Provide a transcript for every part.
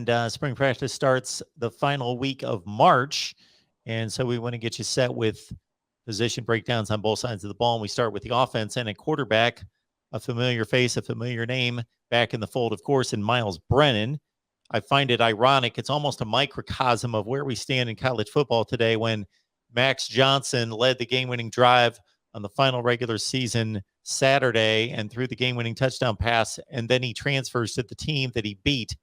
and spring practice starts the final week of March. And so we want to get you set with position breakdowns on both sides of the ball. And we start with the offense and a quarterback, a familiar face, a familiar name back in the fold, of course, in Myles Brennan. I find it ironic. It's almost a microcosm of where we stand in college football today when Max Johnson led the game-winning drive on the final regular season Saturday and threw the game-winning touchdown pass, and then he transfers to the team that he beat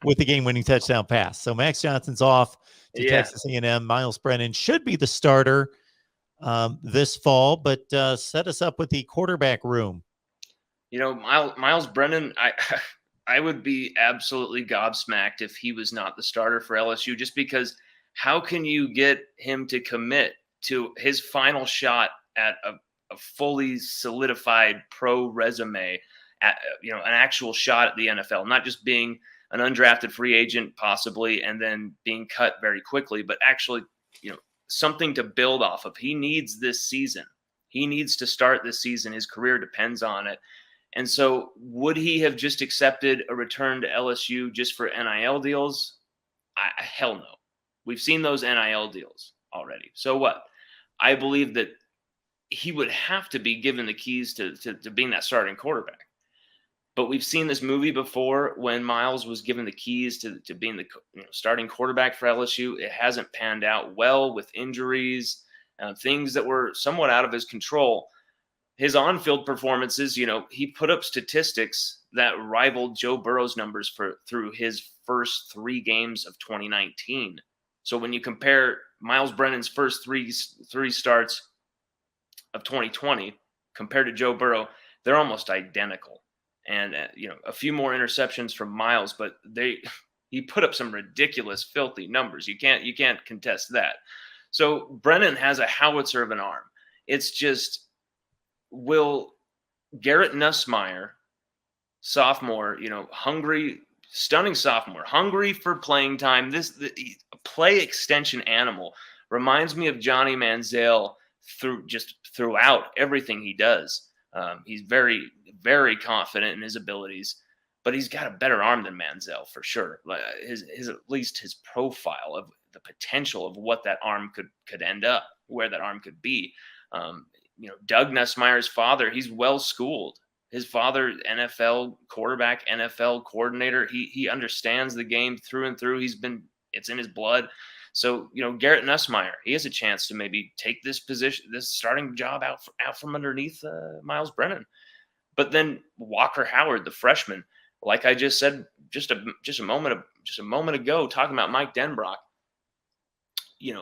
with the game-winning touchdown pass. So Max Johnson's off to Texas A&M. Myles Brennan should be the starter this fall, but set us up with the quarterback room. You know, Myles Brennan, I would be absolutely gobsmacked if he was not the starter for LSU, just because how can you get him to commit to his final shot at a fully solidified pro resume, at an actual shot at the NFL, not just being an undrafted free agent possibly and then being cut very quickly, but actually, something to build off of. He needs this season. He needs to start this season. His career depends on it. And so would he have just accepted a return to LSU just for NIL deals? Hell no. We've seen those NIL deals already. So what? I believe that he would have to be given the keys to being that starting quarterback. But we've seen this movie before when Myles was given the keys to being the starting quarterback for LSU. It hasn't panned out well with injuries, things that were somewhat out of his control. His on-field performances, he put up statistics that rivaled Joe Burrow's numbers through his first 3 games of 2019. So when you compare Myles Brennan's first three starts of 2020 compared to Joe Burrow, they're almost identical. And a few more interceptions from Myles, but he put up some ridiculous, filthy numbers. You can't contest that. So Brennan has a howitzer of an arm. It's just, will Garrett Nusmeier, sophomore, hungry, stunning sophomore, hungry for playing time. The play extension animal reminds me of Johnny Manziel throughout everything he does. He's very, very confident in his abilities, but he's got a better arm than Manziel for sure. His at least his profile of the potential of what that arm could end up, where that arm could be. Doug Nussmeier's father, he's well schooled. His father, NFL quarterback, NFL coordinator. He understands the game through and through. It's in his blood. So, Garrett Nusmeier, he has a chance to maybe take this starting job out from underneath Myles Brennan. But then Walker Howard, the freshman, like I just said just a moment ago, talking about Mike Denbrock.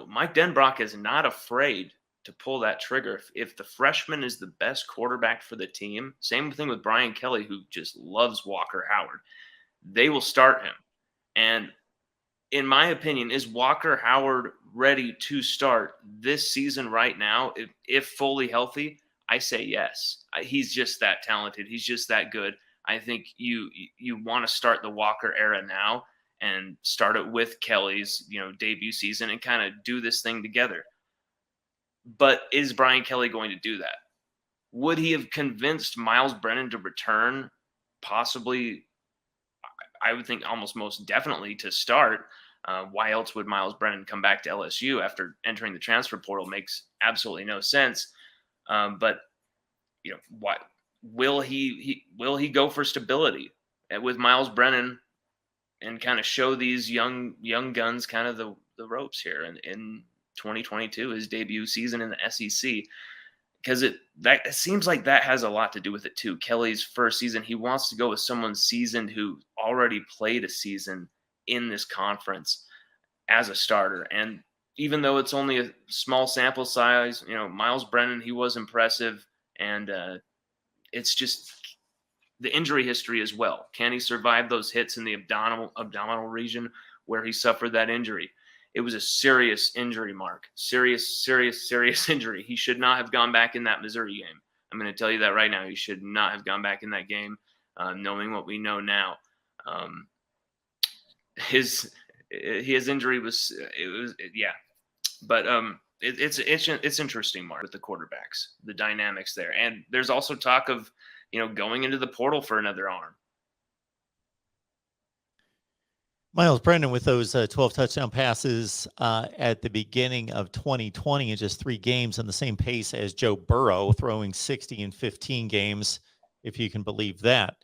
Mike Denbrock is not afraid to pull that trigger. If the freshman is the best quarterback for the team, same thing with Brian Kelly, who just loves Walker Howard, they will start him. And in my opinion, is Walker Howard ready to start this season right now? If fully healthy, I say yes. He's just that talented. He's just that good. I think you want to start the Walker era now and start it with Kelly's, debut season and kind of do this thing together. But is Brian Kelly going to do that? Would he have convinced Myles Brennan to return? Possibly, I would think almost most definitely to start. Why else would Myles Brennan come back to LSU after entering the transfer portal? Makes absolutely no sense. But what will he go for stability with Myles Brennan and kind of show these young guns kind of the ropes here in 2022, his debut season in the SEC? Because it seems like that has a lot to do with it too. Kelly's first season, he wants to go with someone seasoned who already played a season in this conference as a starter. And even though it's only a small sample size, Myles Brennan, he was impressive. And it's just the injury history as well. Can he survive those hits in the abdominal region where he suffered that injury? It was a serious injury, Mark. Serious injury. He should not have gone back in that Missouri game. I'm going to tell you that right now. He should not have gone back in that game, knowing what we know now. His injury was. But it's interesting, Mark, with the quarterbacks, the dynamics there, and there's also talk of going into the portal for another arm. Myles Brennan with those 12 touchdown passes at the beginning of 2020 in just 3 games, on the same pace as Joe Burrow, throwing 60 in 15 games, if you can believe that.